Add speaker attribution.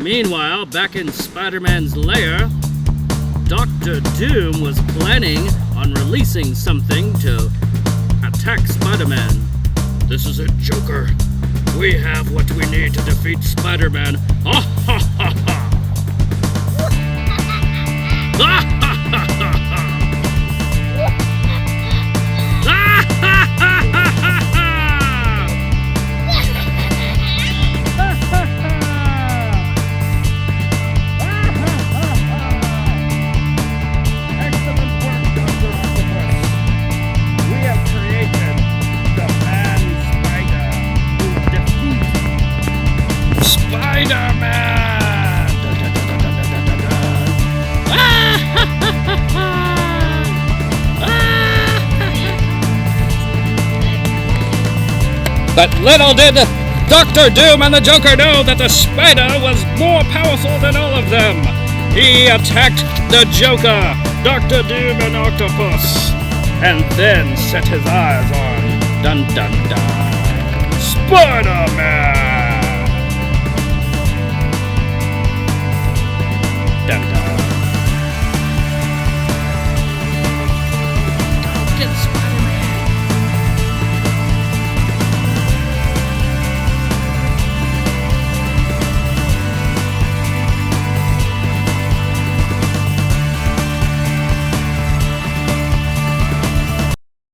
Speaker 1: Meanwhile, back in Spider-Man's lair, Dr. Doom was planning on releasing something to attack Spider-Man. This is it, Joker. We have what we need to defeat Spider-Man. Ha ha ha ha! Ha ha ha ha ha! Ha ha ha ha ha! Excellent work, Dr. Octopus. We have created the Man Spider who defeats Spider-Man! But little did Dr. Doom and the Joker know that the Spider was more powerful than all of them. He attacked the Joker, Dr. Doom and Octopus, and then set his eyes on dun dun dun Spider-Man!